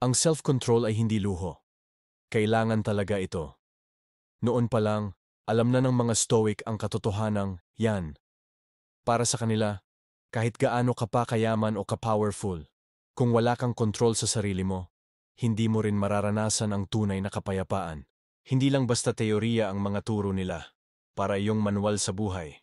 Ang self-control ay hindi luho. Kailangan talaga ito. Noon pa lang, alam na ng mga Stoic ang katotohanang yan. Para sa kanila, kahit gaano ka pa kayaman o ka-powerful, kung wala kang kontrol sa sarili mo, hindi mo rin mararanasan ang tunay na kapayapaan. Hindi lang basta teorya ang mga turo nila, para iyong manual sa buhay.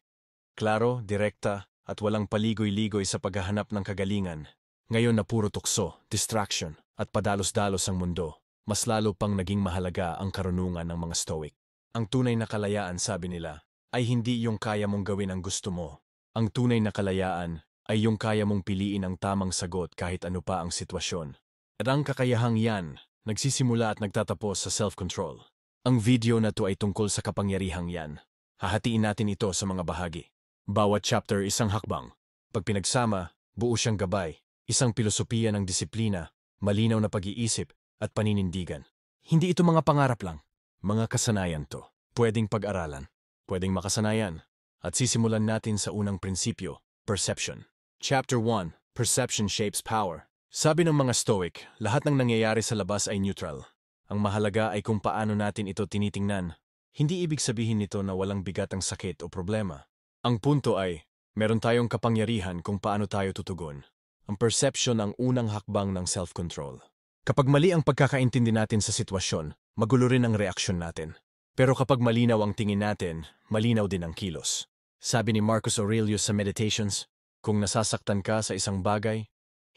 Klaro, direkta, at walang paligoy-ligoy sa paghahanap ng kagalingan. Ngayon na puro tukso, distraction, at padalos-dalos ang mundo, mas lalo pang naging mahalaga ang karunungan ng mga Stoic. Ang tunay na kalayaan, sabi nila, ay hindi yung kaya mong gawin ang gusto mo. Ang tunay na kalayaan ay yung kaya mong piliin ang tamang sagot kahit ano pa ang sitwasyon. At ang kakayahang yan, nagsisimula at nagtatapos sa self-control. Ang video na to ay tungkol sa kapangyarihang yan. Hahatiin natin ito sa mga bahagi. Bawat chapter isang hakbang. Pag pinagsama, buo siyang gabay, isang pilosopiya ng disiplina, malinaw na pag-iisip, at paninindigan. Hindi ito mga pangarap lang. Mga kasanayan to. Pwedeng pag-aralan, pwedeng makasanayan. At sisimulan natin sa unang prinsipyo, perception. Chapter 1, Perception Shapes Power. Sabi ng mga Stoic, lahat ng nangyayari sa labas ay neutral. Ang mahalaga ay kung paano natin ito tinitingnan. Hindi ibig sabihin nito na walang bigat ang sakit o problema. Ang punto ay, meron tayong kapangyarihan kung paano tayo tutugon. Ang perception ang unang hakbang ng self-control. Kapag mali ang pagkakaintindi natin sa sitwasyon, magulo rin ang reaksyon natin. Pero kapag malinaw ang tingin natin, malinaw din ang kilos. Sabi ni Marcus Aurelius sa Meditations, kung nasasaktan ka sa isang bagay,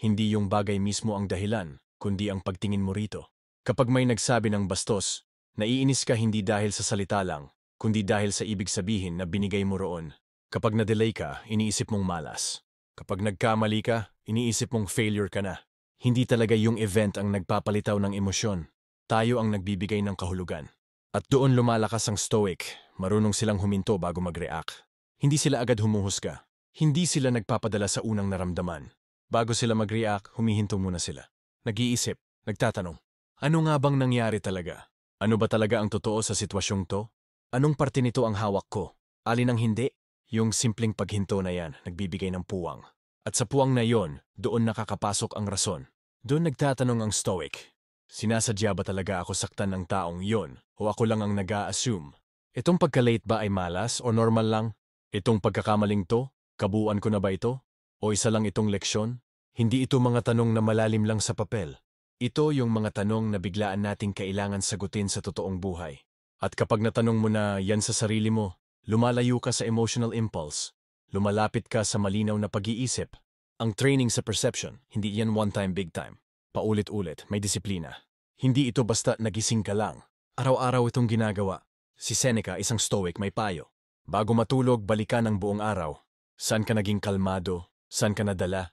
hindi yung bagay mismo ang dahilan, kundi ang pagtingin mo rito. Kapag may nagsabi ng bastos, naiinis ka hindi dahil sa salita lang, kundi dahil sa ibig sabihin na binigay mo roon. Kapag na-delay ka, iniisip mong malas. Kapag nagkamali ka, iniisip mong failure ka na. Hindi talaga yung event ang nagpapalitaw ng emosyon. Tayo ang nagbibigay ng kahulugan. At doon lumalakas ang Stoic, marunong silang huminto bago mag-react. Hindi sila agad humuhusga. Hindi sila nagpapadala sa unang naramdaman. Bago sila mag-react, humihinto muna sila. Nag-iisip, nagtatanong, ano nga bang nangyari talaga? Ano ba talaga ang totoo sa sitwasyong to? Anong parte nito ang hawak ko? Alin ang hindi? Yung simpleng paghinto na yan, nagbibigay ng puwang. At sa puwang na yon, doon nakakapasok ang rason. Doon nagtatanong ang Stoic, sinasadya ba talaga ako saktan ng taong yon o ako lang ang nag-a-assume? Itong pagka-late ba ay malas o normal lang? Itong pagkakamaling to, kabuuan ko na ba ito? O isa lang itong leksyon? Hindi ito mga tanong na malalim lang sa papel. Ito yung mga tanong na biglaan nating kailangan sagutin sa totoong buhay. At kapag natanong mo na yan sa sarili mo, lumalayo ka sa emotional impulse. Lumalapit ka sa malinaw na pag-iisip. Ang training sa perception, hindi yan one time big time. Paulit-ulit, may disiplina. Hindi ito basta nagising ka lang. Araw-araw itong ginagawa. Si Seneca, isang Stoic, may payo. Bago matulog, balikan ang buong araw. Saan ka naging kalmado? Saan ka nadala?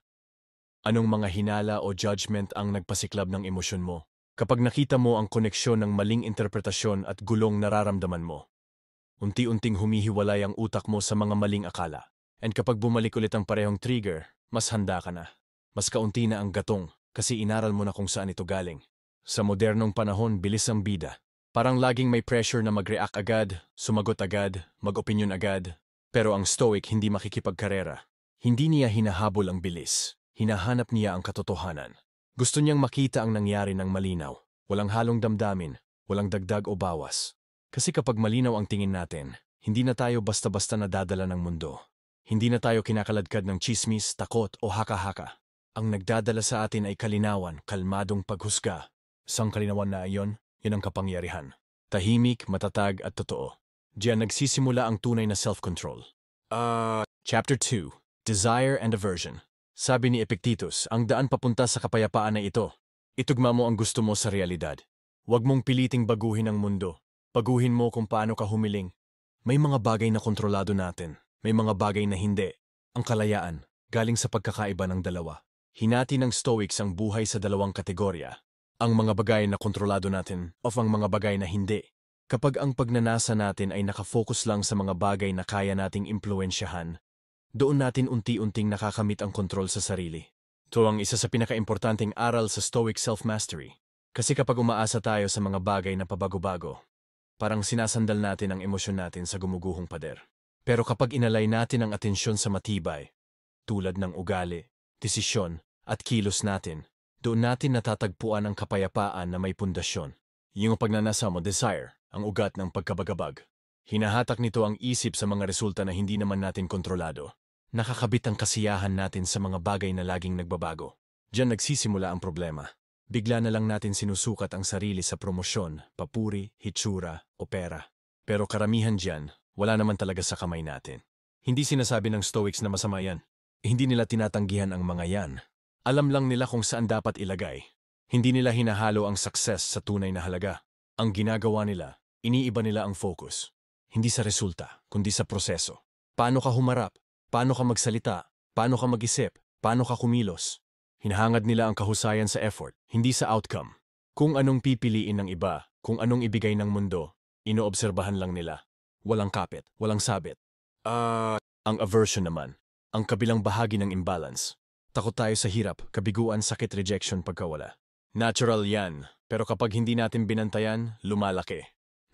Anong mga hinala o judgment ang nagpasiklab ng emosyon mo? Kapag nakita mo ang koneksyon ng maling interpretasyon at gulong nararamdaman mo, unti-unting humihiwalay ang utak mo sa mga maling akala. And kapag bumalik ulit ang parehong trigger, mas handa ka na. Mas kaunti na ang gatong kasi inaral mo na kung saan ito galing. Sa modernong panahon, bilis ang bida. Parang laging may pressure na mag-react agad, sumagot agad, mag-opinyon agad. Pero ang Stoic hindi makikipagkarera. Hindi niya hinahabol ang bilis. Hinahanap niya ang katotohanan. Gusto niyang makita ang nangyari ng malinaw. Walang halong damdamin, walang dagdag o bawas. Kasi kapag malinaw ang tingin natin, hindi na tayo basta-basta nadadala ng mundo. Hindi na tayo kinakaladkad ng tsismis, takot o haka-haka. Ang nagdadala sa atin ay kalinawan, kalmadong paghusga. Isang kalinawan na iyon, yun ang kapangyarihan. Tahimik, matatag at totoo. Diyan nagsisimula ang tunay na self-control. Chapter 2, Desire and Aversion. Sabi ni Epictetus, ang daan papunta sa kapayapaan ay ito. Itugma mo ang gusto mo sa realidad. Huwag mong piliting baguhin ang mundo. Baguhin mo kung paano ka humiling. May mga bagay na kontrolado natin. May mga bagay na hindi. Ang kalayaan, galing sa pagkakaiba ng dalawa. Hinati ng Stoics ang buhay sa dalawang kategorya. Ang mga bagay na kontrolado natin o ang mga bagay na hindi. Kapag ang pagnanasa natin ay nakafocus lang sa mga bagay na kaya nating impluensyahan, doon natin unti-unting nakakamit ang kontrol sa sarili. Ito ang isa sa pinakaimportanteng aral sa Stoic self-mastery. Kasi kapag umaasa tayo sa mga bagay na pabago-bago, parang sinasandal natin ang emosyon natin sa gumuguhong pader. Pero kapag inalay natin ang atensyon sa matibay, tulad ng ugali, desisyon, at kilos natin, Doon natin natatagpuan ang kapayapaan na may pundasyon. Yung pagnanasa mo, desire, ang ugat ng pagkabagabag. Hinahatak nito ang isip sa mga resulta na hindi naman natin kontrolado. Nakakabit ang kasiyahan natin sa mga bagay na laging nagbabago. Diyan nagsisimula ang problema. Bigla na lang natin sinusukat ang sarili sa promosyon, papuri, hitsura, o pera. Pero karamihan diyan, wala naman talaga sa kamay natin. Hindi sinasabi ng Stoics na masama yan. Hindi nila tinatanggihan ang mga yan. Alam lang nila kung saan dapat ilagay. Hindi nila hinahalo ang success sa tunay na halaga. Ang ginagawa nila, iniiba nila ang focus. Hindi sa resulta, kundi sa proseso. Paano ka humarap? Paano ka magsalita? Paano ka mag-isip? Paano ka kumilos? Hinahangad nila ang kahusayan sa effort, hindi sa outcome. Kung anong pipiliin ng iba, kung anong ibigay ng mundo, inoobserbahan lang nila. Walang kapit, walang sabit. Ang aversion naman, ang kabilang bahagi ng imbalance. Takot tayo sa hirap, kabiguan, sakit, rejection, pagkawala. Natural yan, pero kapag hindi natin binantayan, lumalaki.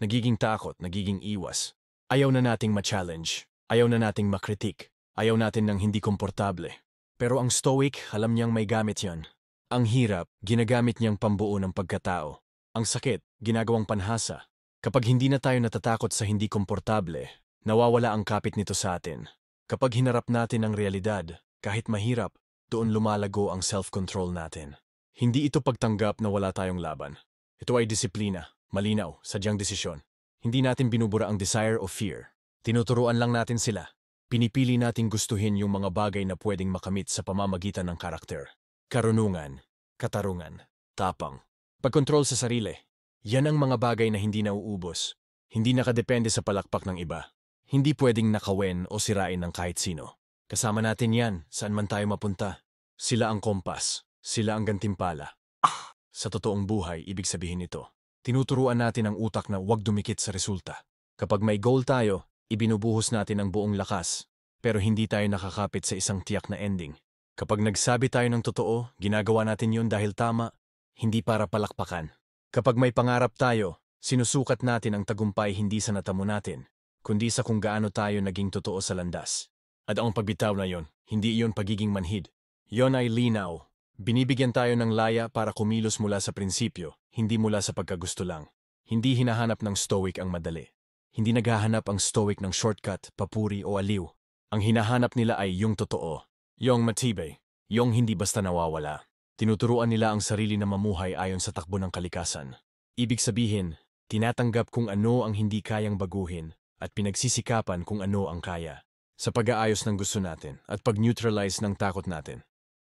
Nagiging takot, nagiging iwas. Ayaw na nating ma-challenge, ayaw na nating makritik, ayaw natin ng hindi komportable. Pero ang Stoic, alam niyang may gamit yan. Ang hirap, ginagamit niyang pambuo ng pagkatao. Ang sakit, ginagawang panhasa. Kapag hindi na tayo natatakot sa hindi komportable, nawawala ang kapit nito sa atin. Kapag hinarap natin ang realidad, kahit mahirap, doon lumalago ang self-control natin. Hindi ito pagtanggap na wala tayong laban. Ito ay disiplina, malinaw, sadyang desisyon. Hindi natin binubura ang desire o fear. Tinuturuan lang natin sila. Pinipili nating gustuhin yung mga bagay na pwedeng makamit sa pamamagitan ng karakter. Karunungan, katarungan, tapang. Pagkontrol sa sarili. Yan ang mga bagay na hindi nauubos. Hindi nakadepende sa palakpak ng iba. Hindi pwedeng nakawen o sirain ng kahit sino. Kasama natin yan, saan man tayo mapunta. Sila ang kompas, sila ang gantimpala. Sa totoong buhay, ibig sabihin nito. Tinuturuan natin ang utak na huwag dumikit sa resulta. Kapag may goal tayo, ibinubuhos natin ang buong lakas, pero hindi tayo nakakapit sa isang tiyak na ending. Kapag nagsabi tayo ng totoo, ginagawa natin yun dahil tama, hindi para palakpakan. Kapag may pangarap tayo, sinusukat natin ang tagumpay hindi sa natamo natin, kundi sa kung gaano tayo naging totoo sa landas. At ang pagbitaw na yon, hindi iyon pagiging manhid. Yon ay linaw. Binibigyan tayo ng laya para kumilos mula sa prinsipyo, hindi mula sa pagkagusto lang. Hindi hinahanap ng Stoic ang madali. Hindi naghahanap ang Stoic ng shortcut, papuri o aliw. Ang hinahanap nila ay yung totoo, yung matibay, yung hindi basta nawawala. Tinuturuan nila ang sarili na mamuhay ayon sa takbo ng kalikasan. Ibig sabihin, tinatanggap kung ano ang hindi kayang baguhin at pinagsisikapan kung ano ang kaya. Sa pag-aayos ng gusto natin at pag-neutralize ng takot natin,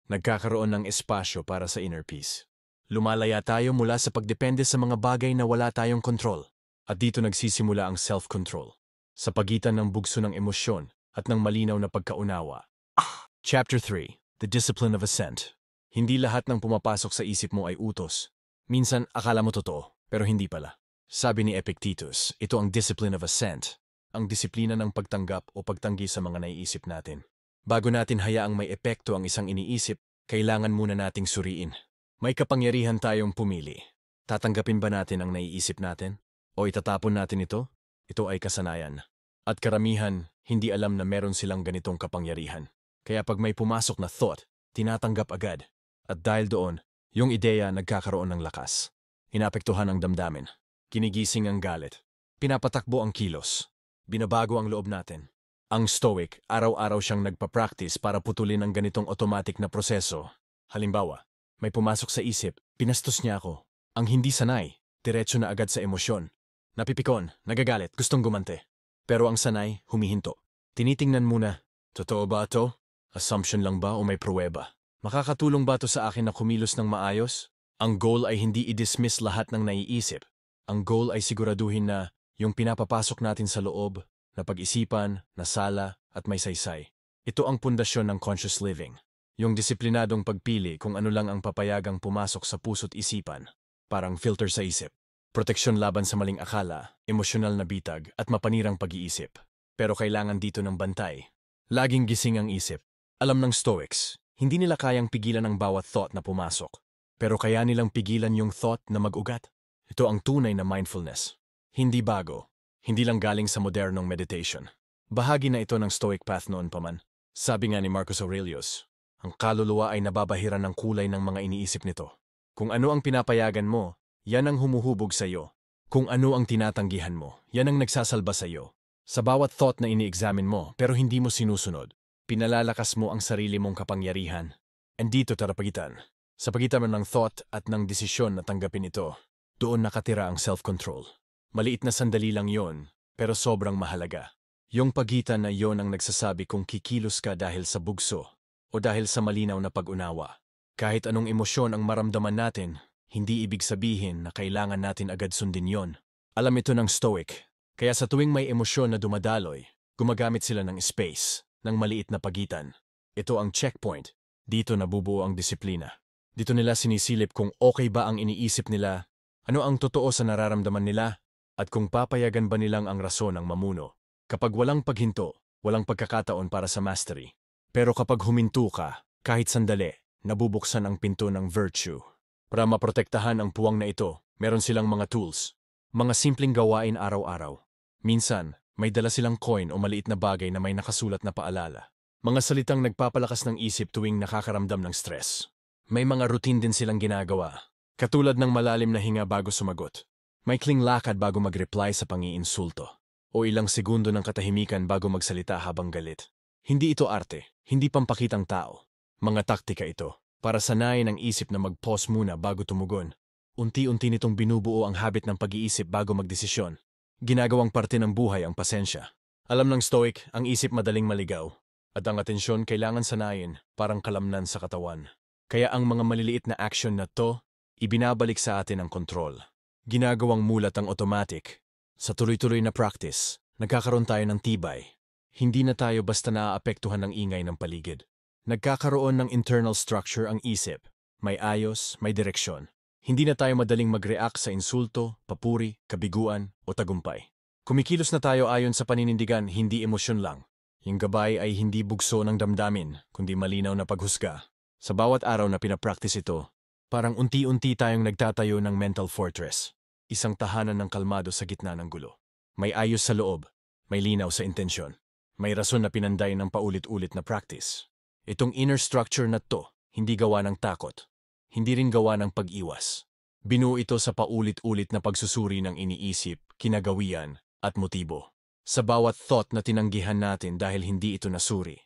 nagkakaroon ng espasyo para sa inner peace. Lumalaya tayo mula sa pagdepende sa mga bagay na wala tayong kontrol. At dito nagsisimula ang self-control, sa pagitan ng bugso ng emosyon at ng malinaw na pagkaunawa. Chapter 3. The Discipline of Assent. Hindi lahat ng pumapasok sa isip mo ay utos. Minsan akala mo totoo, pero hindi pala. Sabi ni Epictetus, ito ang discipline of assent, ang disiplina ng pagtanggap o pagtanggi sa mga naiisip natin. Bago natin hayaang may epekto ang isang iniisip, kailangan muna nating suriin. May kapangyarihan tayong pumili. Tatanggapin ba natin ang naiisip natin? O itatapon natin ito? Ito ay kasanayan. At karamihan, hindi alam na meron silang ganitong kapangyarihan. Kaya pag may pumasok na thought, tinatanggap agad. At dahil doon, yung ideya nagkakaroon ng lakas. Inapektuhan ang damdamin. Kinigising ang galit. Pinapatakbo ang kilos. Binabago ang loob natin. Ang Stoic, araw-araw siyang nagpa-practice para putulin ang ganitong automatic na proseso. Halimbawa, may pumasok sa isip, pinastos niya ako. Ang hindi sanay, diretso na agad sa emosyon. Napipikon, nagagalit, gustong gumante. Pero ang sanay, humihinto. Tinitingnan muna, totoo ba ito? Assumption lang ba o may pruweba? Makakatulong ba ito sa akin na kumilos ng maayos? Ang goal ay hindi i-dismiss lahat ng naiisip. Ang goal ay siguraduhin na yung pinapapasok natin sa loob, na pag-isipan, na sala, at may saysay. Ito ang pundasyon ng conscious living. Yung disiplinadong pagpili kung ano lang ang papayagang pumasok sa puso't isipan. Parang filter sa isip. Proteksyon laban sa maling akala, emosyonal na bitag, at mapanirang pag-iisip. Pero kailangan dito ng bantay. Laging gising ang isip. Alam ng Stoics, hindi nila kayang pigilan ang bawat thought na pumasok. Pero kaya nilang pigilan yung thought na mag-ugat. Ito ang tunay na mindfulness. Hindi bago. Hindi lang galing sa modernong meditation. Bahagi na ito ng Stoic path noon pa man. Sabi nga ni Marcus Aurelius, Ang kaluluwa ay nababahiran ng kulay ng mga iniisip nito. Kung ano ang pinapayagan mo, yan ang humuhubog sa iyo. Kung ano ang tinatanggihan mo, yan ang nagsasalba sa iyo. Sa bawat thought na ini-examine mo pero hindi mo sinusunod, pinalalakas mo ang sarili mong kapangyarihan. And dito tarapagitan. Sa pagitan ng thought at ng desisyon na tanggapin ito, doon nakatira ang self-control. Maliit na sandali lang yon, pero sobrang mahalaga. Yung pagitan na yon ang nagsasabi kung kikilos ka dahil sa bugso o dahil sa malinaw na pag-unawa. Kahit anong emosyon ang maramdaman natin, hindi ibig sabihin na kailangan natin agad sundin yon. Alam ito ng Stoic, kaya sa tuwing may emosyon na dumadaloy, gumagamit sila ng space, ng maliit na pagitan. Ito ang checkpoint. Dito nabubuo ang disiplina. Dito nila sinisilip kung okay ba ang iniisip nila, ano ang totoo sa nararamdaman nila, at kung papayagan ba nilang ang rason ang mamuno. Kapag walang paghinto, walang pagkakataon para sa mastery. Pero kapag huminto ka, kahit sandali, nabubuksan ang pinto ng virtue. Para maprotektahan ang puwang na ito, meron silang mga tools. Mga simpleng gawain araw-araw. Minsan, may dala silang coin o maliit na bagay na may nakasulat na paalala. Mga salitang nagpapalakas ng isip tuwing nakakaramdam ng stress. May mga routine din silang ginagawa. Katulad ng malalim na hinga bago sumagot. May kling lakad bago mag-reply sa pangiinsulto. O ilang segundo ng katahimikan bago magsalita habang galit. Hindi ito arte, hindi pampakitang tao. Mga taktika ito, para sanayin ang isip na mag-pause muna bago tumugon. Unti-unti nitong binubuo ang habit ng pag-iisip bago magdesisyon. Ginagawang parte ng buhay ang pasensya. Alam ng Stoic, ang isip madaling maligaw. At ang atensyon kailangan sanayin, parang kalamnan sa katawan. Kaya ang mga maliliit na action na to, ibinabalik sa atin ang kontrol. Ginagawang mulat ang automatic. Sa tuloy-tuloy na practice, nagkakaroon tayo ng tibay. Hindi na tayo basta naaapektuhan ng ingay ng paligid. Nagkakaroon ng internal structure ang isip. May ayos, may direksyon. Hindi na tayo madaling mag-react sa insulto, papuri, kabiguan o tagumpay. Kumikilos na tayo ayon sa paninindigan, hindi emosyon lang. Yung gabay ay hindi bugso ng damdamin, kundi malinaw na paghusga. Sa bawat araw na pinapractice ito, parang unti-unti tayong nagtatayo ng mental fortress. Isang tahanan ng kalmado sa gitna ng gulo. May ayos sa loob, may linaw sa intensyon. May rason na pinanday ng paulit-ulit na practice. Itong inner structure na to, hindi gawa ng takot. Hindi rin gawa ng pag-iwas. Binuo ito sa paulit-ulit na pagsusuri ng iniisip, kinagawian, at motibo. Sa bawat thought na tinanggihan natin dahil hindi ito nasuri.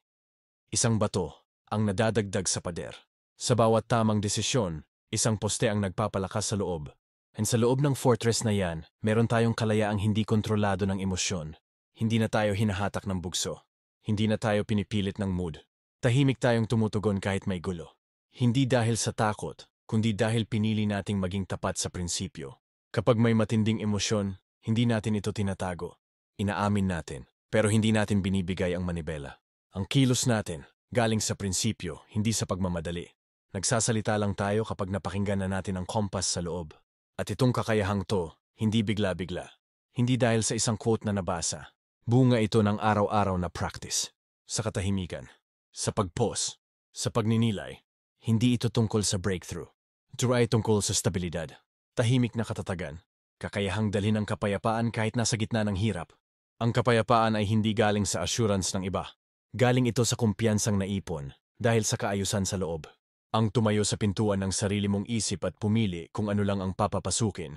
Isang bato ang nadadagdag sa pader. Sa bawat tamang desisyon, isang poste ang nagpapalakas sa loob. And sa loob ng fortress na yan, meron tayong kalayaang hindi kontrolado ng emosyon. Hindi na tayo hinahatak ng bugso. Hindi na tayo pinipilit ng mood. Tahimik tayong tumutugon kahit may gulo. Hindi dahil sa takot, kundi dahil pinili nating maging tapat sa prinsipyo. Kapag may matinding emosyon, hindi natin ito tinatago. Inaamin natin, pero hindi natin binibigay ang manibela. Ang kilos natin, galing sa prinsipyo, hindi sa pagmamadali. Nagsasalita lang tayo kapag napakinggan na natin ang kompas sa loob. At itong kakayahang to, hindi bigla-bigla. Hindi dahil sa isang quote na nabasa. Bunga ito ng araw-araw na practice. Sa katahimikan, sa pag-pause, sa pagninilay. Hindi ito tungkol sa breakthrough. Ito ay tungkol sa stabilidad. Tahimik na katatagan. Kakayahang dalhin ang kapayapaan kahit nasa gitna ng hirap. Ang kapayapaan ay hindi galing sa assurance ng iba. Galing ito sa kumpiyansang naipon dahil sa kaayusan sa loob. Ang tumayo sa pintuan ng sarili mong isip at pumili kung ano lang ang papapasukin.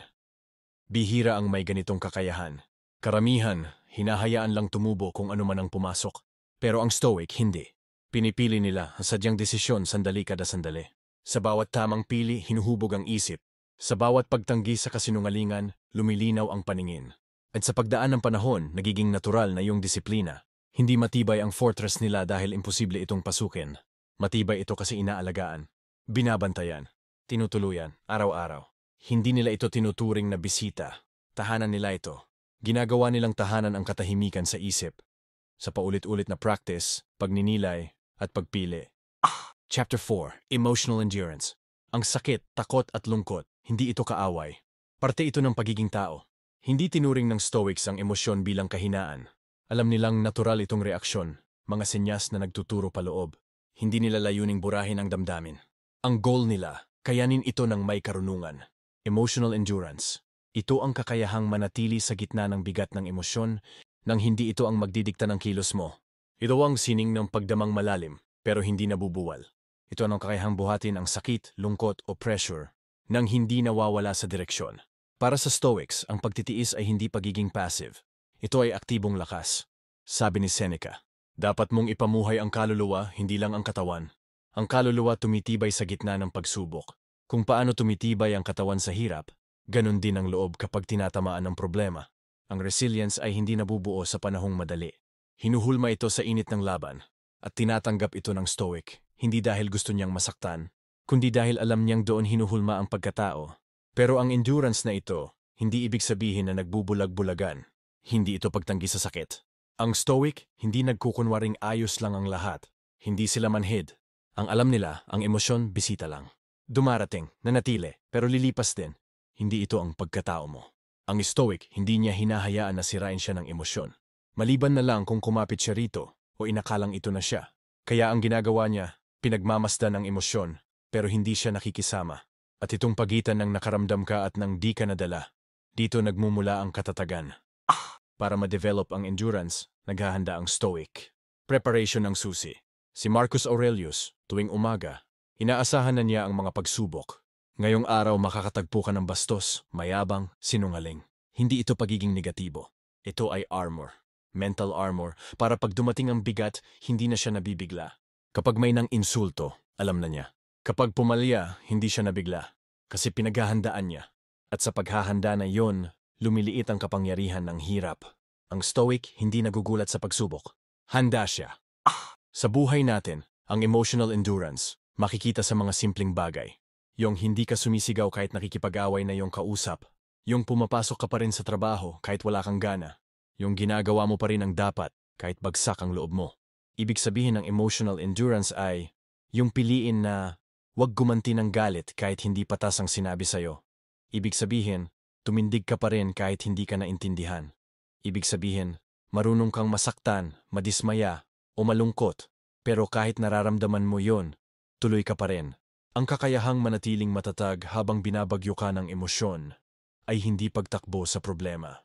Bihira ang may ganitong kakayahan. Karamihan, hinahayaan lang tumubo kung ano man ang pumasok. Pero ang Stoic, hindi. Pinipili nila ang sadyang desisyon sandali kada sandali. Sa bawat tamang pili, hinuhubog ang isip. Sa bawat pagtanggi sa kasinungalingan, lumilinaw ang paningin. At sa pagdaan ng panahon, nagiging natural na yung disiplina. Hindi matibay ang fortress nila dahil imposible itong pasukin. Matibay ito kasi inaalagaan. Binabantayan. Tinutuluyan, araw-araw. Hindi nila ito tinuturing na bisita. Tahanan nila ito. Ginagawa nilang tahanan ang katahimikan sa isip. Sa paulit-ulit na practice, pagninilay, at pagpili. Chapter 4. Emotional Endurance. Ang sakit, takot at lungkot, hindi ito kaaway. Parte ito ng pagiging tao. Hindi tinuring ng Stoics ang emosyon bilang kahinaan. Alam nilang natural itong reaksyon, mga senyas na nagtuturo paloob. Hindi nila layuning burahin ang damdamin. Ang goal nila, kayanin ito ng may karunungan. Emotional endurance. Ito ang kakayahang manatili sa gitna ng bigat ng emosyon nang hindi ito ang magdidikta ng kilos mo. Ito ang sining ng pagdamang malalim, pero hindi nabubuwal. Ito ang kakayahang buhatin ang sakit, lungkot o pressure nang hindi nawawala sa direksyon. Para sa Stoics, ang pagtitiis ay hindi pagiging passive. Ito ay aktibong lakas. Sabi ni Seneca, dapat mong ipamuhay ang kaluluwa, hindi lang ang katawan. Ang kaluluwa tumitibay sa gitna ng pagsubok. Kung paano tumitibay ang katawan sa hirap, ganun din ang loob kapag tinatamaan ng problema. Ang resilience ay hindi nabubuo sa panahong madali. Hinuhulma ito sa init ng laban. At tinatanggap ito ng Stoic, hindi dahil gusto niyang masaktan, kundi dahil alam niyang doon hinuhulma ang pagkatao. Pero ang endurance na ito, hindi ibig sabihin na nagbubulag-bulagan. Hindi ito pagtanggi sa sakit. Ang Stoic, hindi nagkukunwaring ayos lang ang lahat. Hindi sila manhid. Ang alam nila, ang emosyon, bisita lang. Dumarating, nanatili, pero lilipas din. Hindi ito ang pagkatao mo. Ang Stoic, hindi niya hinahayaan na sirain siya ng emosyon. Maliban na lang kung kumapit siya rito o inakalang ito na siya. Kaya ang ginagawa niya, pinagmamasdan ang emosyon, pero hindi siya nakikisama. At itong pagitan ng nakaramdam ka at ng di ka nadala, dito nagmumula ang katatagan. Para ma-develop ang endurance, naghahanda ang Stoic. Preparation ng susi. Si Marcus Aurelius, tuwing umaga, inaasahan na niya ang mga pagsubok. Ngayong araw makakatagpo ka ng bastos, mayabang, sinungaling. Hindi ito pagiging negatibo. Ito ay armor. Mental armor, para pag dumating ang bigat, hindi na siya nabibigla. Kapag may nang insulto, alam na niya. Kapag pumalya, hindi siya nabigla. Kasi pinaghahandaan niya. At sa paghahanda na yon, lumiliit ang kapangyarihan ng hirap. Ang Stoic hindi nagugulat sa pagsubok. Handa siya. Sa buhay natin, ang emotional endurance, makikita sa mga simpleng bagay. Yung hindi ka sumisigaw kahit nakikipag-away na yung kausap. Yung pumapasok ka pa rin sa trabaho kahit wala kang gana. Yung ginagawa mo pa rin ang dapat kahit bagsak ang loob mo. Ibig sabihin ng emotional endurance ay yung piliin na huwag gumanti ng galit kahit hindi patas ang sinabi sa'yo. Ibig sabihin, tumindig ka pa rin kahit hindi ka naintindihan. Ibig sabihin, marunong kang masaktan, madismaya, o malungkot, pero kahit nararamdaman mo yon, tuloy ka pa rin. Ang kakayahang manatiling matatag habang binabagyo ka ng emosyon ay hindi pagtakbo sa problema.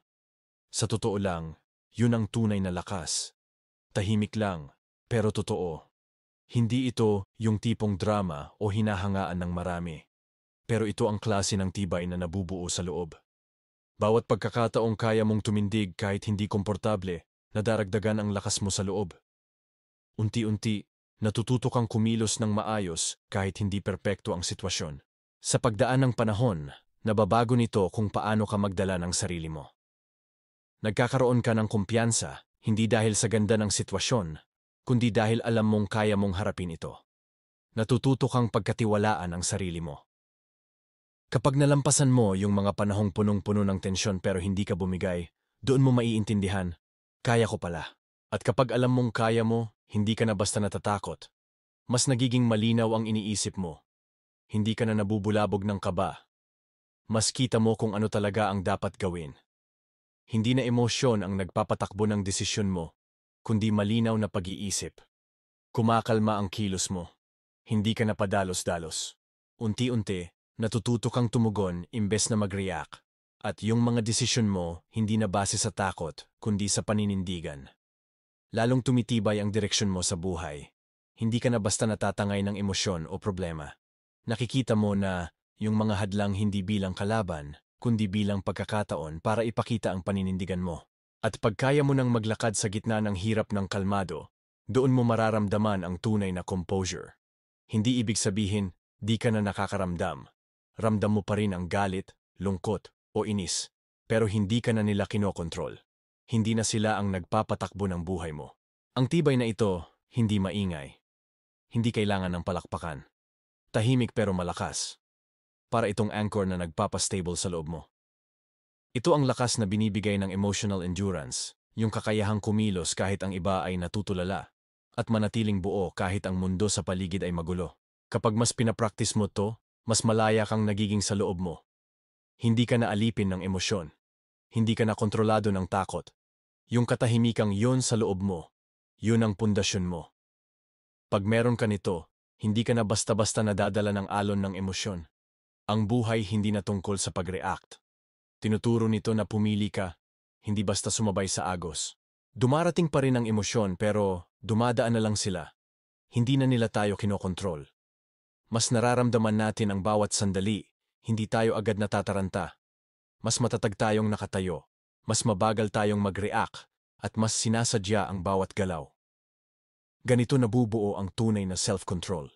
Sa totoo lang, yun ang tunay na lakas. Tahimik lang, pero totoo. Hindi ito yung tipong drama o hinahangaan ng marami. Pero ito ang klase ng tibay na nabubuo sa loob. Bawat pagkakataong kaya mong tumindig kahit hindi komportable, nadaragdagan ang lakas mo sa loob. Unti-unti, natututo kang kumilos ng maayos kahit hindi perpekto ang sitwasyon. Sa pagdaan ng panahon, nababago nito kung paano ka magdala ng sarili mo. Nagkakaroon ka ng kumpiyansa, hindi dahil sa ganda ng sitwasyon, kundi dahil alam mong kaya mong harapin ito. Natututo kang pagkatiwalaan ang sarili mo. Kapag nalampasan mo yung mga panahong punong-puno ng tensyon pero hindi ka bumigay, doon mo maiintindihan, kaya ko pala. At kapag alam mong kaya mo, hindi ka na basta natatakot. Mas nagiging malinaw ang iniisip mo. Hindi ka na nabubulabog ng kaba. Mas kita mo kung ano talaga ang dapat gawin. Hindi na emosyon ang nagpapatakbo ng desisyon mo, kundi malinaw na pag-iisip. Kumakalma ang kilos mo. Hindi ka na padalos-dalos. Unti-unti, natututo kang tumugon imbes na mag-react. At yung mga desisyon mo, hindi na base sa takot, kundi sa paninindigan. Lalong tumitibay ang direksyon mo sa buhay. Hindi ka na basta natatangay ng emosyon o problema. Nakikita mo na yung mga hadlang hindi bilang kalaban, kundi bilang pagkakataon para ipakita ang paninindigan mo. At pagkaya mo nang maglakad sa gitna ng hirap ng kalmado, doon mo mararamdaman ang tunay na composure. Hindi ibig sabihin, di ka na nakakaramdam. Ramdam mo pa rin ang galit, lungkot, o inis, pero hindi ka na nila kinokontrol. Hindi na sila ang nagpapatakbo ng buhay mo. Ang tibay na ito, hindi maingay. Hindi kailangan ng palakpakan. Tahimik pero malakas. Para itong anchor na nagpapastable sa loob mo. Ito ang lakas na binibigay ng emotional endurance, yung kakayahang kumilos kahit ang iba ay natutulala, at manatiling buo kahit ang mundo sa paligid ay magulo. Kapag mas pinapractice mo to, mas malaya kang nagiging sa loob mo. Hindi ka na alipin ng emosyon. Hindi ka na kontrolado ng takot. Yung katahimikang yun sa loob mo, yun ang pundasyon mo. Pag meron ka nito, hindi ka na basta-basta nadadala ng alon ng emosyon. Ang buhay hindi na tungkol sa pag-react. Tinuturo nito na pumili ka, hindi basta sumabay sa agos. Dumarating pa rin ang emosyon pero dumadaan na lang sila. Hindi na nila tayo kinokontrol. mas nararamdaman natin ang bawat sandali, hindi tayo agad natataranta. Mas matatag tayong nakatayo, mas mabagal tayong mag-react, at mas sinasadya ang bawat galaw. Ganito nabubuo ang tunay na self-control.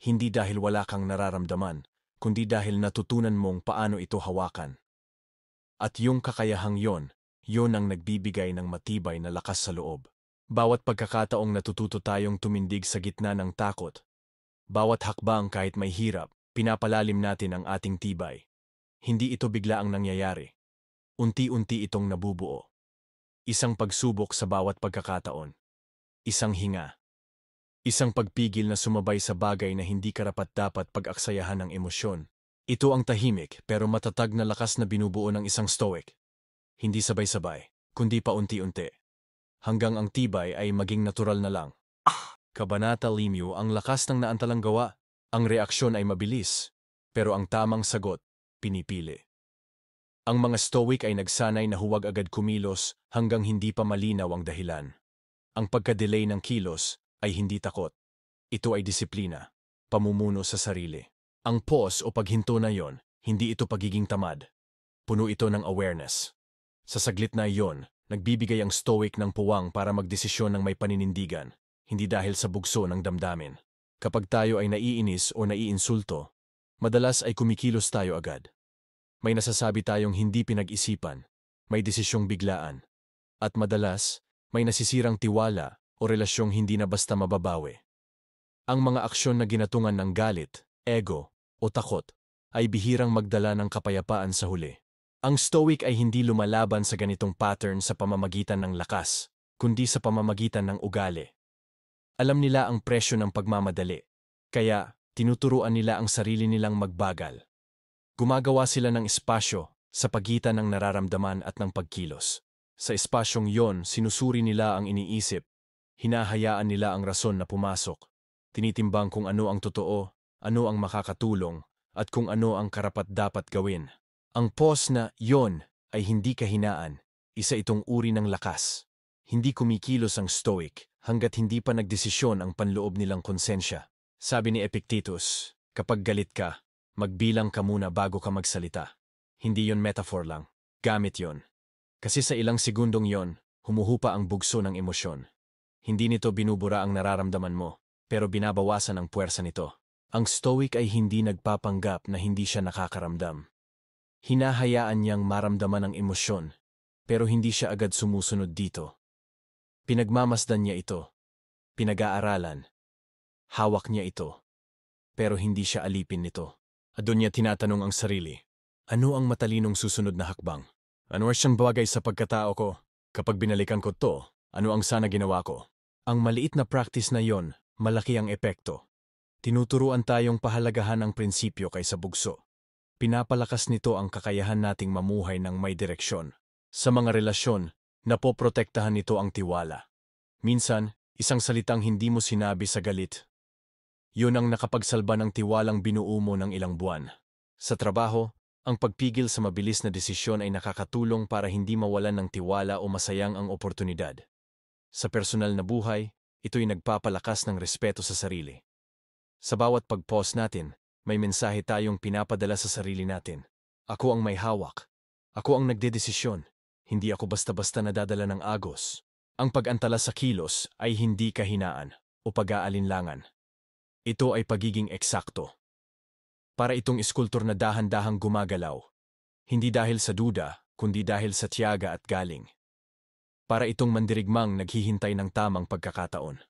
Hindi dahil wala kang nararamdaman, kundi dahil natutunan mong paano ito hawakan. At yung kakayahang yon ang nagbibigay ng matibay na lakas sa loob. Bawat pagkakataong natututo tayong tumindig sa gitna ng takot, bawat hakbang kahit may hirap, pinapalalim natin ang ating tibay. Hindi ito bigla ang nangyayari. Unti-unti itong nabubuo. Isang pagsubok sa bawat pagkakataon. Isang hinga. Isang pagpigil na sumabay sa bagay na hindi karapat-dapat pag-aksayahan ng emosyon. Ito ang tahimik pero matatag na lakas na binubuo ng isang stoic. Hindi sabay-sabay, kundi paunti-unti. Hanggang ang tibay ay maging natural na lang. Kabanata 5, ang lakas ng naantalang gawa. Ang reaksyon ay mabilis, pero ang tamang sagot, pinipili. Ang mga stoic ay nagsanay na huwag agad kumilos hanggang hindi pa malinaw ang dahilan. Ang pagka-delay ng kilos ay hindi takot. Ito ay disiplina, pamumuno sa sarili. Ang pause o paghinto na yon, hindi ito pagiging tamad. Puno ito ng awareness. Sa saglit na iyon, nagbibigay ang stoic ng puwang para magdesisyon ng may paninindigan, hindi dahil sa bugso ng damdamin. Kapag tayo ay naiinis o naiinsulto, madalas ay kumikilos tayo agad. May nasasabi tayong hindi pinag-isipan, may desisyong biglaan, at madalas, may nasisirang tiwala o relasyong hindi na basta mababawi. Ang mga aksyon na ginatungan ng galit, ego, o takot ay bihirang magdala ng kapayapaan sa huli. Ang stoic ay hindi lumalaban sa ganitong pattern sa pamamagitan ng lakas, kundi sa pamamagitan ng ugali. Alam nila ang presyo ng pagmamadali, kaya tinuturuan nila ang sarili nilang magbagal. Gumagawa sila ng espasyo sa pagitan ng nararamdaman at ng pagkilos. Sa espasyong yon, sinusuri nila ang iniisip, hinahayaan nila ang rason na pumasok, tinitimbang kung ano ang totoo, ano ang makakatulong, at kung ano ang karapat-dapat gawin. Ang pause na yon ay hindi kahinaan, isa itong uri ng lakas. Hindi kumikilos ang stoic hanggat hindi pa nagdesisyon ang panloob nilang konsensya. Sabi ni Epictetus, kapag galit ka, magbilang ka muna bago ka magsalita. Hindi yon metaphor lang, gamit yon. Kasi sa ilang segundong yon, humuhupa ang bugso ng emosyon. Hindi nito binubura ang nararamdaman mo, pero binabawasan ang puwersa nito. Ang stoic ay hindi nagpapanggap na hindi siya nakakaramdam. Hinahayaan niyang maramdaman ang emosyon, pero hindi siya agad sumusunod dito. Pinagmamasdan niya ito, pinag-aaralan, hawak niya ito, pero hindi siya alipin nito. At doon niya tinatanong ang sarili, ano ang matalinong susunod na hakbang? Ano siyang bagay sa pagkatao ko? Kapag binalikan ko to, ano ang sana ginawa ko? Ang maliit na practice na yon, malaki ang epekto. Tinuturuan tayong pahalagahan ang prinsipyo kaysa bugso. Pinapalakas nito ang kakayahan nating mamuhay ng may direksyon. Sa mga relasyon, napoprotektahan nito ang tiwala. Minsan, isang salitang hindi mo sinabi sa galit. Yun ang nakapagsalba ng tiwalang binuo mo ng ilang buwan. Sa trabaho, ang pagpigil sa mabilis na desisyon ay nakakatulong para hindi mawalan ng tiwala o masayang ang oportunidad. Sa personal na buhay, ito'y nagpapalakas ng respeto sa sarili. Sa bawat pag-pause natin, may mensahe tayong pinapadala sa sarili natin. Ako ang may hawak. Ako ang nagdedesisyon. Hindi ako basta-basta nadadala ng agos. Ang pag-antala sa kilos ay hindi kahinaan o pag-aalinlangan. Ito ay pagiging eksakto. Para itong iskultur na dahan-dahang gumagalaw. Hindi dahil sa duda, kundi dahil sa tiyaga at galing. Para itong mandirigmang naghihintay ng tamang pagkakataon.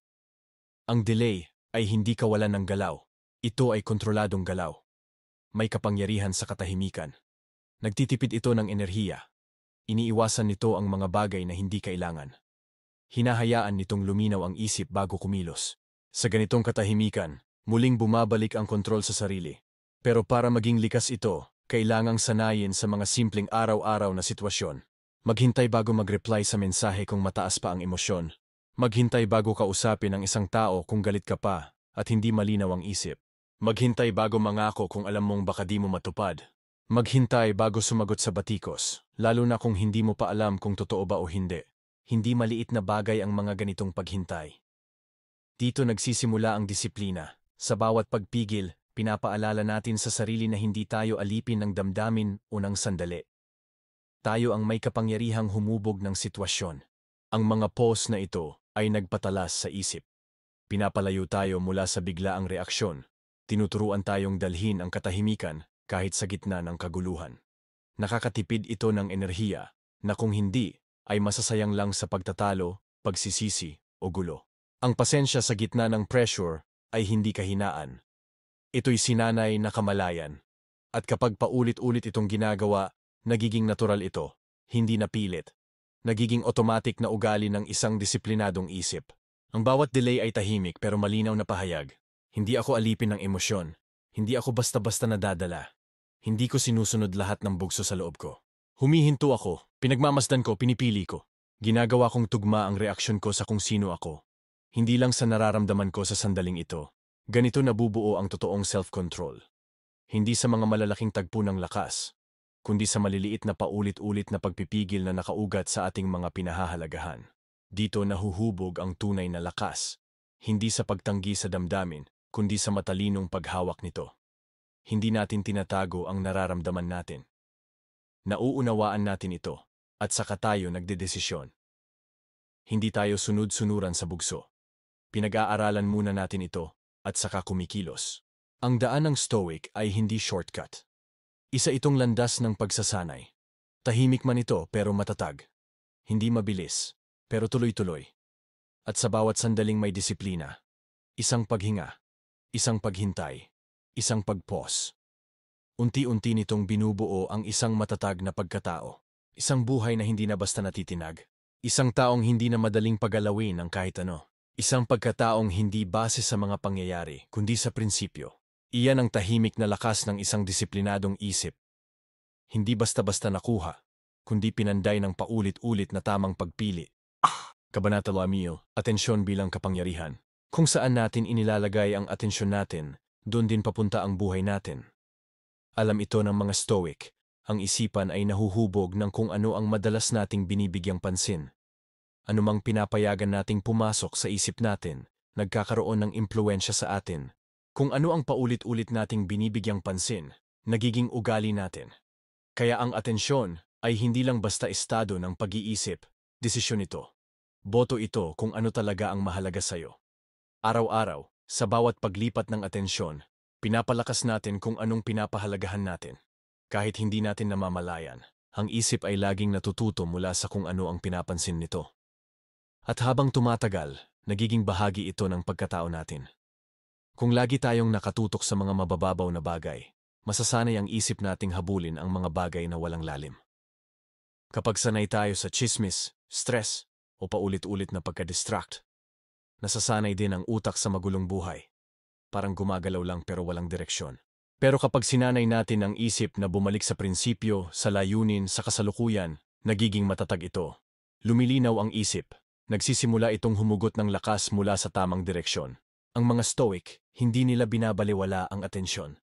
Ang delay ay hindi kawalan ng galaw. Ito ay kontroladong galaw. May kapangyarihan sa katahimikan. Nagtitipid ito ng enerhiya. Iniiwasan nito ang mga bagay na hindi kailangan. Hinahayaan nitong luminaw ang isip bago kumilos. Sa ganitong katahimikan, muling bumabalik ang kontrol sa sarili. Pero para maging likas ito, kailangang sanayin sa mga simpleng araw-araw na sitwasyon. Maghintay bago mag-reply sa mensahe kung mataas pa ang emosyon. Maghintay bago kausapin ang isang tao kung galit ka pa at hindi malinaw ang isip. Maghintay bago mangako kung alam mong baka di mo matupad. Maghintay bago sumagot sa batikos, lalo na kung hindi mo pa alam kung totoo ba o hindi. Hindi maliit na bagay ang mga ganitong paghintay. Dito nagsisimula ang disiplina. Sa bawat pagpigil, pinapaalala natin sa sarili na hindi tayo alipin ng damdamin o ng sandali. Tayo ang may kapangyarihang humubog ng sitwasyon. Ang mga pause na ito ay nagpatalas sa isip. Pinapalayo tayo mula sa biglaang reaksyon. Tinuturuan tayong dalhin ang katahimikan kahit sa gitna ng kaguluhan. Nakakatipid ito ng enerhiya na kung hindi ay masasayang lang sa pagtatalo, pagsisisi o gulo. Ang pasensya sa gitna ng pressure ay hindi kahinaan. Ito'y sinanay na kamalayan. At kapag paulit-ulit itong ginagawa, nagiging natural ito, hindi na pilit. Nagiging automatic na ugali ng isang disiplinadong isip. Ang bawat delay ay tahimik pero malinaw na pahayag. Hindi ako alipin ng emosyon. Hindi ako basta-basta nadadala. Hindi ko sinusunod lahat ng bugso sa loob ko. Humihinto ako, pinagmamasdan ko, pinipili ko. Ginagawa kong tugma ang reaksyon ko sa kung sino ako. Hindi lang sa nararamdaman ko sa sandaling ito. Ganito nabubuo ang totoong self-control. Hindi sa mga malalaking tagpo ng lakas, kundi sa maliliit na paulit-ulit na pagpipigil na nakaugat sa ating mga pinahahalagahan. Dito nahuhubog ang tunay na lakas, hindi sa pagtanggi sa damdamin, kundi sa matalinong paghawak nito. Hindi natin tinatago ang nararamdaman natin. Nauunawaan natin ito, at saka tayo nagdedesisyon. Hindi tayo sunod-sunuran sa bugso. Pinag-aaralan muna natin ito, at saka kumikilos. Ang daan ng Stoic ay hindi shortcut. Isa itong landas ng pagsasanay. Tahimik man ito pero matatag. Hindi mabilis, pero tuloy-tuloy. At sa bawat sandaling may disiplina. Isang paghinga, isang paghintay, isang pag-pause. Unti-unti nitong binubuo ang isang matatag na pagkatao. Isang buhay na hindi na basta natitinag. Isang taong hindi na madaling pagalawin ng kahit ano. Isang pagkataong hindi base sa mga pangyayari, kundi sa prinsipyo. Iyan ang tahimik na lakas ng isang disiplinadong isip. Hindi basta-basta nakuha, kundi pinanday ng paulit-ulit na tamang pagpili. Kabanata 5, atensyon bilang kapangyarihan. Kung saan natin inilalagay ang atensyon natin, doon din papunta ang buhay natin. Alam ito ng mga Stoic, ang isipan ay nahuhubog ng kung ano ang madalas nating binibigyang pansin. Anumang pinapayagan nating pumasok sa isip natin, nagkakaroon ng impluwensya sa atin. Kung ano ang paulit-ulit nating binibigyang pansin, nagiging ugali natin. Kaya ang atensyon ay hindi lang basta estado ng pag-iisip, desisyon ito. Boto ito kung ano talaga ang mahalaga sa'yo. Araw-araw, sa bawat paglipat ng atensyon, pinapalakas natin kung anong pinapahalagahan natin. Kahit hindi natin namamalayan, ang isip ay laging natututo mula sa kung ano ang pinapansin nito. At habang tumatagal, nagiging bahagi ito ng pagkatao natin. Kung lagi tayong nakatutok sa mga mabababaw na bagay, masasanay ang isip nating habulin ang mga bagay na walang lalim. Kapag sanay tayo sa tsismis, stress, o paulit-ulit na pagka-distract, nasasanay din ang utak sa magulong buhay. Parang gumagalaw lang pero walang direksyon. Pero kapag sinanay natin ang isip na bumalik sa prinsipyo, sa layunin, sa kasalukuyan, nagiging matatag ito. Lumilinaw ang isip. Nagsisimula itong humugot ng lakas mula sa tamang direksyon. Ang mga Stoic, hindi nila binabaliwala ang atensyon.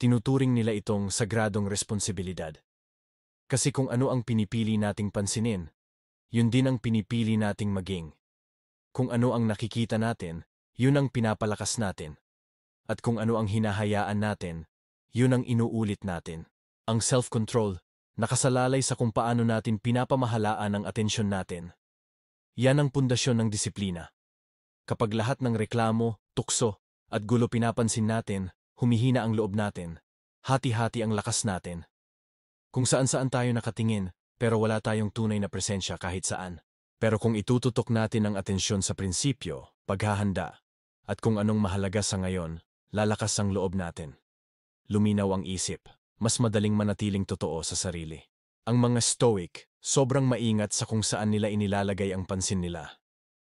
Tinuturing nila itong sagradong responsibilidad. Kasi kung ano ang pinipili nating pansinin, yun din ang pinipili nating maging. Kung ano ang nakikita natin, yun ang pinapalakas natin. At kung ano ang hinahayaan natin, yun ang inuulit natin. Ang self-control, nakasalalay sa kung paano natin pinapamahalaan ang atensyon natin. Yan ang pundasyon ng disiplina. Kapag lahat ng reklamo, tukso, at gulo pinapansin natin, humihina ang loob natin, hati-hati ang lakas natin. Kung saan-saan tayo nakatingin, pero wala tayong tunay na presensya kahit saan. Pero kung itututok natin ang atensyon sa prinsipyo, paghahanda, at kung anong mahalaga sa ngayon, lalakas ang loob natin. Luminaw ang isip, mas madaling manatiling totoo sa sarili. Ang mga Stoic, sobrang maingat sa kung saan nila inilalagay ang pansin nila.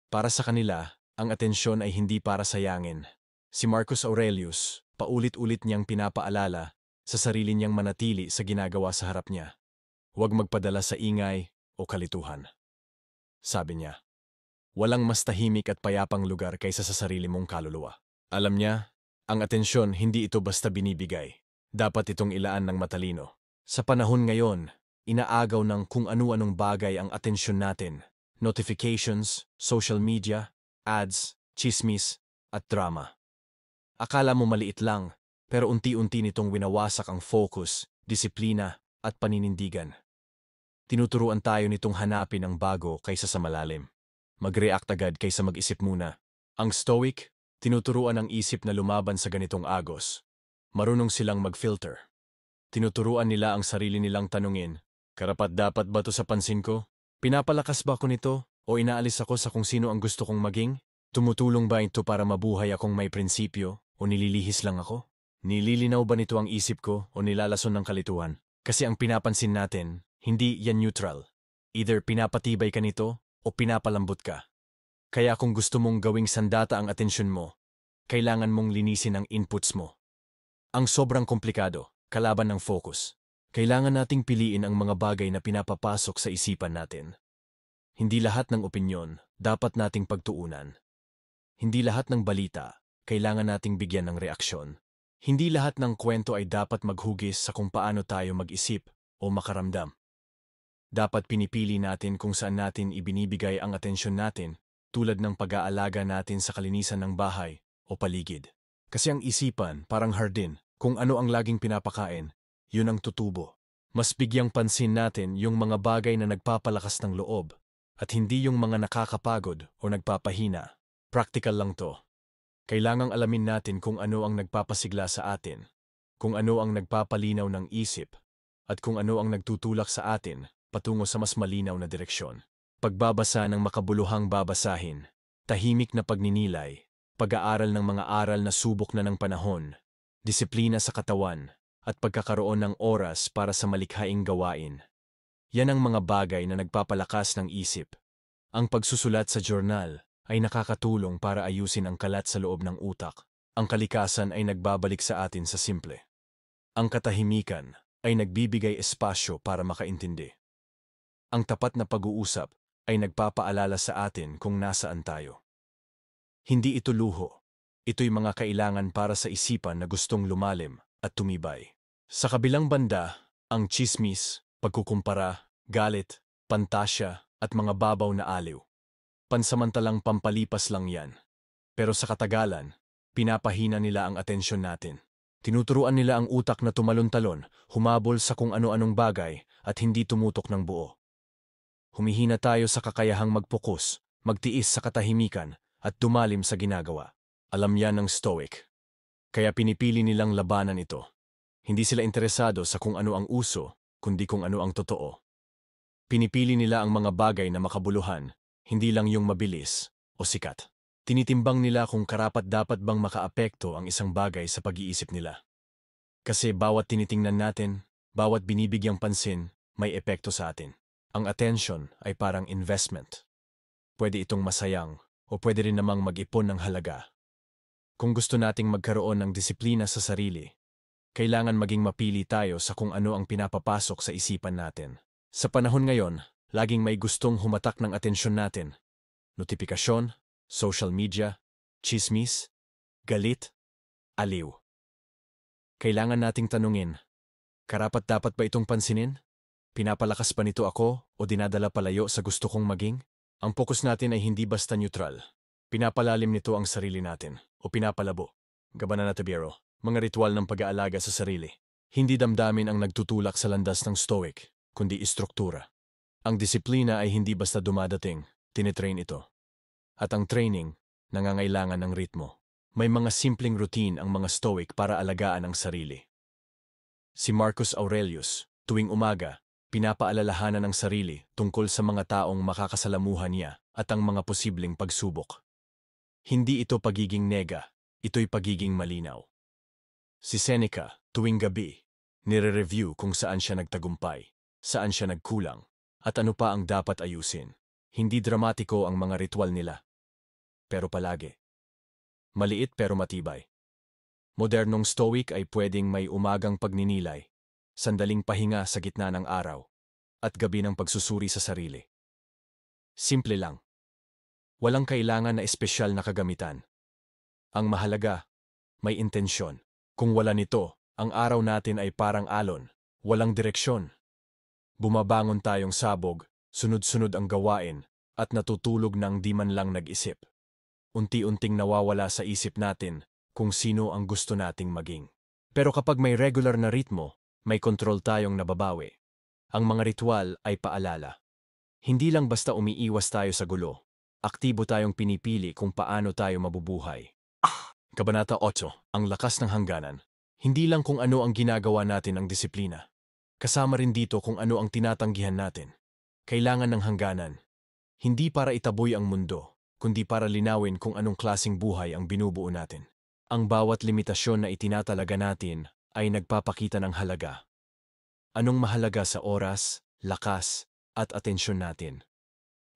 Para sa kanila, ang atensyon ay hindi para sayangin. Si Marcus Aurelius, paulit-ulit niyang pinapaalala sa sarili niyang manatili sa ginagawa sa harap niya. Huwag magpadala sa ingay o kalituhan. Sabi niya, walang mas tahimik at payapang lugar kaysa sa sarili mong kaluluwa. Alam niya, ang atensyon hindi ito basta binibigay. Dapat itong ilaan ng matalino. Sa panahon ngayon, inaagaw ng kung ano-anong bagay ang atensyon natin. Notifications, social media, ads, chismis, at drama. Akala mo maliit lang, Pero unti-unti nitong winawasak ang focus, disiplina, at paninindigan. Tinuturuan tayo nitong hanapin ang bago kaysa sa malalim. Mag-react agad kaysa mag-isip muna. Ang Stoic, tinuturuan ang isip na lumaban sa ganitong agos. Marunong silang mag-filter. Tinuturuan nila ang sarili nilang tanungin, karapat-dapat ba to sa pansin ko? Pinapalakas ba ko nito? O inaalis ako sa kung sino ang gusto kong maging? Tumutulong ba ito para mabuhay akong may prinsipyo o nililihis lang ako? Nililinaw ba nito ang isip ko o nilalason ng kalituhan? Kasi ang pinapansin natin, hindi yan neutral. Either pinapatibay ka nito o pinapalambot ka. Kaya kung gusto mong gawing sandata ang atensyon mo, kailangan mong linisin ang inputs mo. Ang sobrang komplikado, kalaban ng focus. Kailangan nating piliin ang mga bagay na pinapapasok sa isipan natin. Hindi lahat ng opinyon dapat nating pagtuunan. Hindi lahat ng balita kailangan nating bigyan ng reaksyon. Hindi lahat ng kwento ay dapat maghugis sa kung paano tayo mag-isip o makaramdam. Dapat pinipili natin kung saan natin ibinibigay ang atensyon natin, tulad ng pag-aalaga natin sa kalinisan ng bahay o paligid. Kasi ang isipan parang hardin, kung ano ang laging pinapakain, yun ang tutubo. Mas bigyang pansin natin yung mga bagay na nagpapalakas ng loob at hindi yung mga nakakapagod o nagpapahina. Practical lang to. Kailangang alamin natin kung ano ang nagpapasigla sa atin, kung ano ang nagpapalinaw ng isip, at kung ano ang nagtutulak sa atin patungo sa mas malinaw na direksyon. Pagbabasa ng makabuluhang babasahin, tahimik na pagninilay, pag-aaral ng mga aral na subok na ng panahon, disiplina sa katawan, at pagkakaroon ng oras para sa malikhaing gawain. Yan ang mga bagay na nagpapalakas ng isip. Ang pagsusulat sa journal ay nakakatulong para ayusin ang kalat sa loob ng utak. Ang kalikasan ay nagbabalik sa atin sa simple. Ang katahimikan ay nagbibigay espasyo para makaintindi. Ang tapat na pag-uusap ay nagpapaalala sa atin kung nasaan tayo. Hindi ito luho. Ito'y mga kailangan para sa isipan na gustong lumalim at tumibay. Sa kabilang banda, ang tsismis, pagkukumpara, galit, pantasya, at mga babaw na aliw. Pansamantalang pampalipas lang yan. Pero sa katagalan, pinapahina nila ang atensyon natin. Tinuturuan nila ang utak na tumalon-talon, humabol sa kung ano-anong bagay at hindi tumutok ng buo. Humihina tayo sa kakayahang magpokus, magtiis sa katahimikan at dumalim sa ginagawa. Alam yan ng Stoic. Kaya pinipili nilang labanan ito. Hindi sila interesado sa kung ano ang uso, kundi kung ano ang totoo. Pinipili nila ang mga bagay na makabuluhan, hindi lang yung mabilis o sikat. Tinitimbang nila kung karapat-dapat bang makaapekto ang isang bagay sa pag-iisip nila. Kasi bawat tinitingnan natin, bawat binibigyang pansin, may epekto sa atin. Ang attention ay parang investment. Pwede itong masayang o pwede rin namang mag-ipon ng halaga. Kung gusto nating magkaroon ng disiplina sa sarili, kailangan maging mapili tayo sa kung ano ang pinapapasok sa isipan natin. Sa panahon ngayon, laging may gustong humatak ng atensyon natin. Notifikasyon, social media, chismis, galit, aliw. Kailangan nating tanungin, karapat-dapat ba itong pansinin? Pinapalakas ba nito ako o dinadala palayo sa gusto kong maging? Ang focus natin ay hindi basta neutral. Pinapalalim nito ang sarili natin o pinapalabo. Gabanan na Tabiero, mga ritual ng pag-aalaga sa sarili. Hindi damdamin ang nagtutulak sa landas ng Stoic, kundi istruktura. Ang disiplina ay hindi basta dumadating, tinitrain ito. At ang training, nangangailangan ng ritmo. May mga simpleng routine ang mga Stoic para alagaan ang sarili. Si Marcus Aurelius, tuwing umaga, pinapaalalahanan ng sarili tungkol sa mga taong makakasalamuhan niya at ang mga posibleng pagsubok. Hindi ito pagiging nega, ito'y pagiging malinaw. Si Seneca, tuwing gabi, nire-review kung saan siya nagtagumpay, saan siya nagkulang, at ano pa ang dapat ayusin. Hindi dramatiko ang mga ritual nila. Pero palagi. Maliit pero matibay. Modernong Stoic ay pwedeng may umagang pagninilay, sandaling pahinga sa gitna ng araw, at gabi ng pagsusuri sa sarili. Simple lang. Walang kailangan na espesyal na kagamitan. Ang mahalaga, may intensyon. Kung wala nito, ang araw natin ay parang alon, walang direksyon. Bumabangon tayong sabog, sunod-sunod ang gawain, at natutulog nang di man lang nag-isip. Unti-unting nawawala sa isip natin kung sino ang gusto nating maging. Pero kapag may regular na ritmo, may kontrol tayong nababawi. Ang mga ritual ay paalala. Hindi lang basta umiiwas tayo sa gulo. Aktibo tayong pinipili kung paano tayo mabubuhay. Kabanata 8, ang lakas ng hangganan. Hindi lang kung ano ang ginagawa natin ang disiplina. Kasama rin dito kung ano ang tinatanggihan natin. Kailangan ng hangganan. Hindi para itaboy ang mundo, kundi para linawin kung anong klaseng buhay ang binubuo natin. Ang bawat limitasyon na itinatalaga natin ay nagpapakita ng halaga. Anong mahalaga sa oras, lakas, at atensyon natin?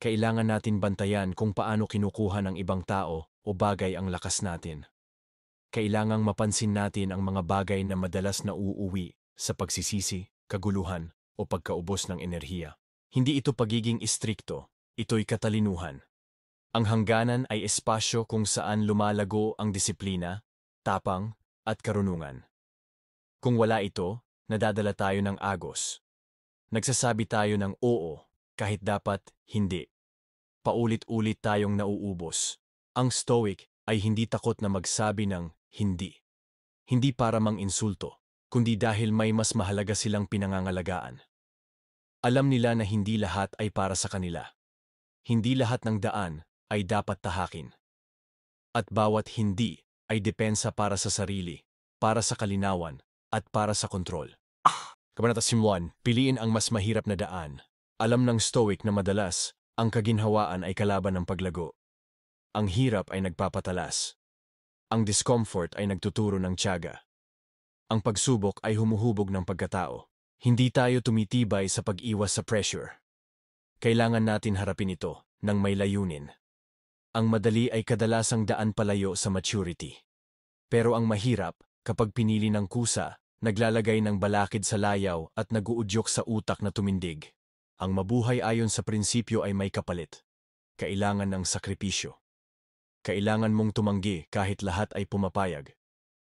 Kailangan natin bantayan kung paano kinukuha ng ibang tao o bagay ang lakas natin. Kailangang mapansin natin ang mga bagay na madalas na uuwi sa pagsisisi, kaguluhan, o pagkaubos ng enerhiya. Hindi ito pagiging istrikto, ito'y katalinuhan. Ang hangganan ay espasyo kung saan lumalago ang disiplina, tapang, at karunungan. Kung wala ito, nadadala tayo ng agos. Nagsasabi tayo ng oo, kahit dapat hindi. Paulit-ulit tayong nauubos. Ang Stoic ay hindi takot na magsabi ng hindi. Hindi para mang-insulto, kundi dahil may mas mahalaga silang pinangangalagaan. Alam nila na hindi lahat ay para sa kanila. Hindi lahat ng daan ay dapat tahakin. At bawat hindi ay depensa para sa sarili, para sa kalinawan, at para sa kontrol. Kabanata 1, piliin ang mas mahirap na daan. Alam ng Stoic na madalas, ang kaginhawaan ay kalaban ng paglago. Ang hirap ay nagpapatalas. Ang discomfort ay nagtuturo ng tiyaga. Ang pagsubok ay humuhubog ng pagkatao. Hindi tayo tumitibay sa pag-iwas sa pressure. Kailangan natin harapin ito nang may layunin. Ang madali ay kadalasang daan palayo sa maturity. Pero ang mahirap, kapag pinili ng kusa, naglalagay ng balakid sa layaw at naguudyok sa utak na tumindig. Ang mabuhay ayon sa prinsipyo ay may kapalit. Kailangan ng sakripisyo. Kailangan mong tumanggi kahit lahat ay pumapayag.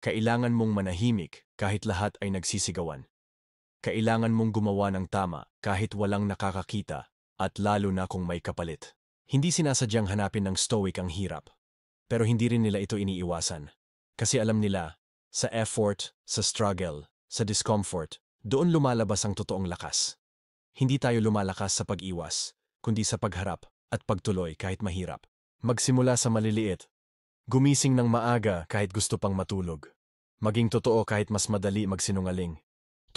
Kailangan mong manahimik kahit lahat ay nagsisigawan. Kailangan mong gumawa ng tama kahit walang nakakakita at lalo na kung may kapalit. Hindi sinasadyang hanapin ng Stoic ang hirap. Pero hindi rin nila ito iniiwasan. Kasi alam nila, sa effort, sa struggle, sa discomfort, doon lumalabas ang totoong lakas. Hindi tayo lumalakas sa pag-iwas, kundi sa pagharap at pagtuloy kahit mahirap. Magsimula sa maliliit. Gumising ng maaga kahit gusto pang matulog. Maging totoo kahit mas madali magsinungaling.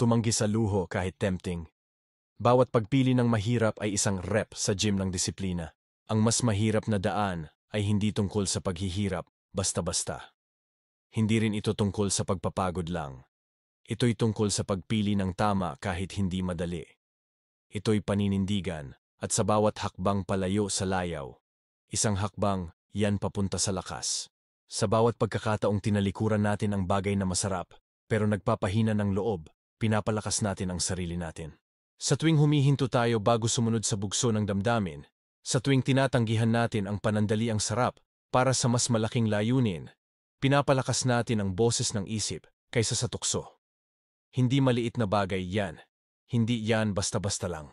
Tumanggi sa luho kahit tempting. Bawat pagpili ng mahirap ay isang rep sa gym ng disiplina. Ang mas mahirap na daan ay hindi tungkol sa paghihirap basta-basta. Hindi rin ito tungkol sa pagpapagod lang. Ito'y tungkol sa pagpili ng tama kahit hindi madali. Ito'y paninindigan at sa bawat hakbang palayo sa layaw. Isang hakbang, yan papunta sa lakas. Sa bawat pagkakataong tinalikuran natin ang bagay na masarap, pero nagpapahina ng loob, pinapalakas natin ang sarili natin. Sa tuwing humihinto tayo bago sumunod sa bugso ng damdamin, sa tuwing tinatanggihan natin ang panandaliang sarap para sa mas malaking layunin, pinapalakas natin ang boses ng isip kaysa sa tukso. Hindi maliit na bagay yan. Hindi yan basta-basta lang.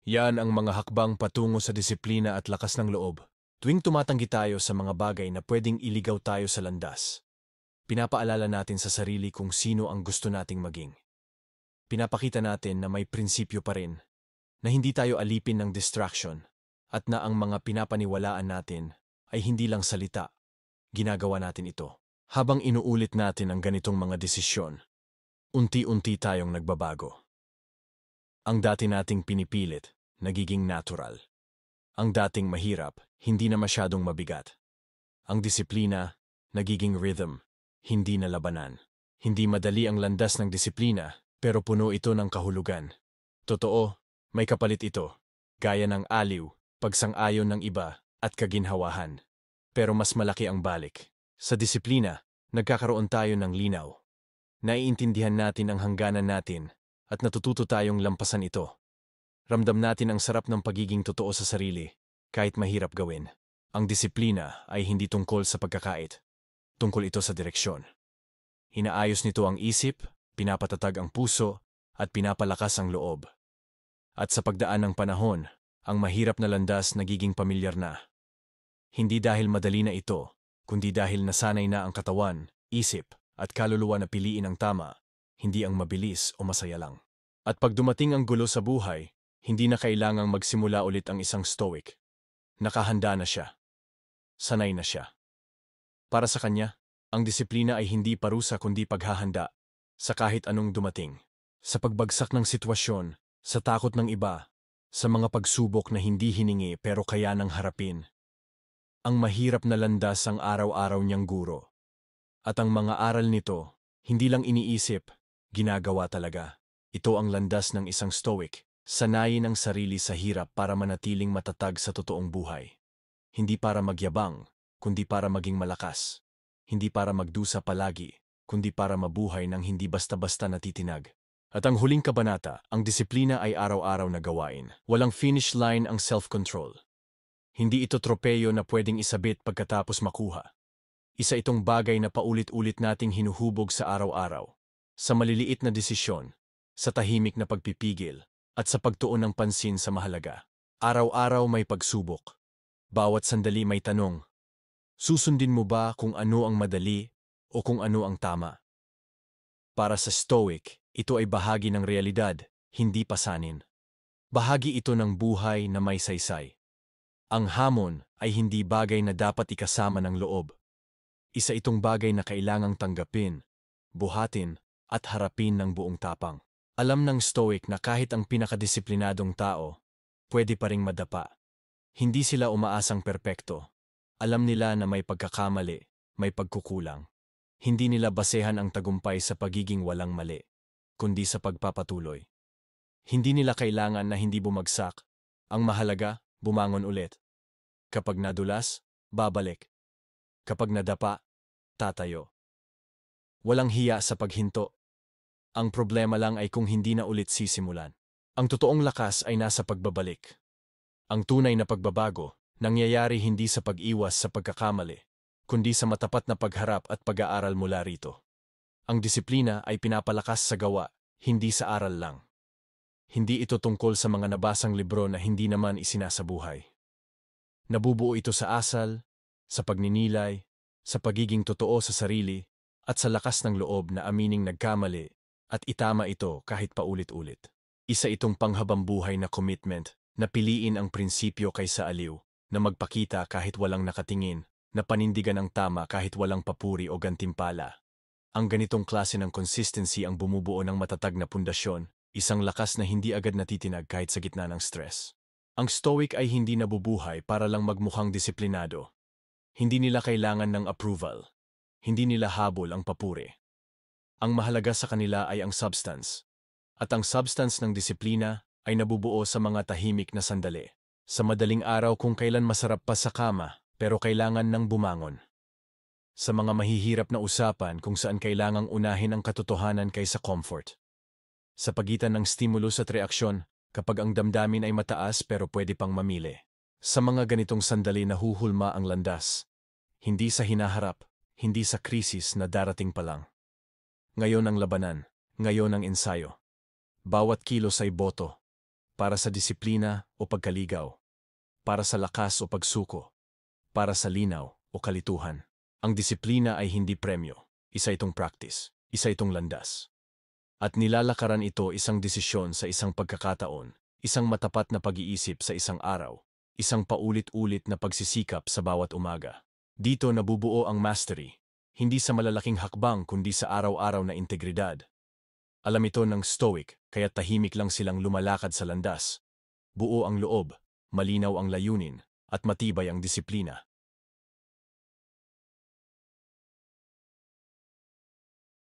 Yan ang mga hakbang patungo sa disiplina at lakas ng loob. Tuwing tumatanggi tayo sa mga bagay na pwedeng iligaw tayo sa landas, pinapaalala natin sa sarili kung sino ang gusto nating maging. Pinapakita natin na may prinsipyo pa rin, na hindi tayo alipin ng distraction, at na ang mga pinapaniwalaan natin ay hindi lang salita. Ginagawa natin ito. Habang inuulit natin ang ganitong mga desisyon, unti-unti tayong nagbabago. Ang dati nating pinipilit, nagiging natural. Ang dating mahirap, hindi na masyadong mabigat. Ang disiplina, nagiging rhythm, hindi na labanan. Hindi madali ang landas ng disiplina, pero puno ito ng kahulugan. Totoo, may kapalit ito, gaya ng aliw, pagsang-ayon ng iba, at kaginhawahan. Pero mas malaki ang balik. Sa disiplina, nagkakaroon tayo ng linaw. Naiintindihan natin ang hangganan natin, at natututo tayong lampasan ito. Ramdam natin ang sarap ng pagiging totoo sa sarili, kahit mahirap gawin. Ang disiplina ay hindi tungkol sa pagkakait. Tungkol ito sa direksyon. Inaayos nito ang isip, pinapatatag ang puso, at pinapalakas ang loob. At sa pagdaan ng panahon, ang mahirap na landas nagiging pamilyar na. Hindi dahil madali na ito, kundi dahil nasanay na ang katawan, isip, at kaluluwa na piliin ang tama, hindi ang mabilis o masaya lang. At pag dumating ang gulo sa buhay, hindi na kailangang magsimula ulit ang isang stoic. Nakahanda na siya. Sanay na siya. Para sa kanya, ang disiplina ay hindi parusa kundi paghahanda sa kahit anong dumating. Sa pagbagsak ng sitwasyon, sa takot ng iba, sa mga pagsubok na hindi hiningi pero kaya nang harapin. Ang mahirap na landas ang araw-araw niyang guro. At ang mga aral nito, hindi lang iniisip, ginagawa talaga. Ito ang landas ng isang stoic, sanayin ang sarili sa hirap para manatiling matatag sa totoong buhay. Hindi para magyabang, kundi para maging malakas. Hindi para magdusa palagi, kundi para mabuhay ng hindi basta-basta natitinag. At ang huling kabanata, ang disiplina ay araw-araw na gawain. Walang finish line ang self-control. Hindi ito tropeyo na pwedeng isabit pagkatapos makuha. Isa itong bagay na paulit-ulit nating hinuhubog sa araw-araw. Sa maliliit na desisyon, sa tahimik na pagpipigil, at sa pagtuon ng pansin sa mahalaga. Araw-araw may pagsubok. Bawat sandali may tanong. Susundin mo ba kung ano ang madali o kung ano ang tama? Para sa Stoic, ito ay bahagi ng realidad, hindi pasanin. Bahagi ito ng buhay na may saysay. Ang hamon ay hindi bagay na dapat ikasama ng loob. Isa itong bagay na kailangang tanggapin, buhatin, at harapin ng buong tapang. Alam ng Stoic na kahit ang pinakadisiplinadong tao, pwede pa ring madapa. Hindi sila umaasang perpekto. Alam nila na may pagkakamali, may pagkukulang. Hindi nila basehan ang tagumpay sa pagiging walang mali, kundi sa pagpapatuloy. Hindi nila kailangan na hindi bumagsak. Ang mahalaga, bumangon ulit. Kapag nadulas, babalik. Kapag nadapa, tatayo. Walang hiya sa paghinto. Ang problema lang ay kung hindi na ulit sisimulan. Ang totoong lakas ay nasa pagbabalik. Ang tunay na pagbabago, nangyayari hindi sa pag-iwas sa pagkakamali, kundi sa matapat na pagharap at pag-aaral mula rito. Ang disiplina ay pinapalakas sa gawa, hindi sa aral lang. Hindi ito tungkol sa mga nabasang libro na hindi naman isinasabuhay. Nabubuo ito sa asal, sa pagninilay, sa pagiging totoo sa sarili, at sa lakas ng loob na amining nagkamali at itama ito kahit paulit-ulit. Isa itong panghabambuhay na commitment na piliin ang prinsipyo kaysa aliw, na magpakita kahit walang nakatingin, na panindigan ang tama kahit walang papuri o gantimpala. Ang ganitong klase ng consistency ang bumubuo ng matatag na pundasyon, isang lakas na hindi agad natitinag kahit sa gitna ng stress. Ang Stoic ay hindi nabubuhay para lang magmukhang disiplinado. Hindi nila kailangan ng approval. Hindi nila habol ang papuri. Ang mahalaga sa kanila ay ang substance. At ang substance ng disiplina ay nabubuo sa mga tahimik na sandali. Sa madaling araw kung kailan masarap pa sa kama, pero kailangan ng bumangon. Sa mga mahihirap na usapan kung saan kailangang unahin ang katotohanan kaysa comfort. Sa pagitan ng stimulus at reaksyon, kapag ang damdamin ay mataas pero pwede pang mamili. Sa mga ganitong sandali nahuhulma ang landas. Hindi sa hinaharap, hindi sa krisis na darating pa lang. Ngayon ang labanan, ngayon ang ensayo. Bawat kilos ay boto. Para sa disiplina o pagkaligaw. Para sa lakas o pagsuko. Para sa linaw o kalituhan. Ang disiplina ay hindi premyo. Isa itong practice. Isa itong landas. At nilalakaran ito isang desisyon sa isang pagkakataon, isang matapat na pag-iisip sa isang araw, isang paulit-ulit na pagsisikap sa bawat umaga. Dito nabubuo ang mastery, hindi sa malalaking hakbang kundi sa araw-araw na integridad. Alam ito ng Stoic, kaya tahimik lang silang lumalakad sa landas. Buo ang loob, malinaw ang layunin, at matibay ang disiplina.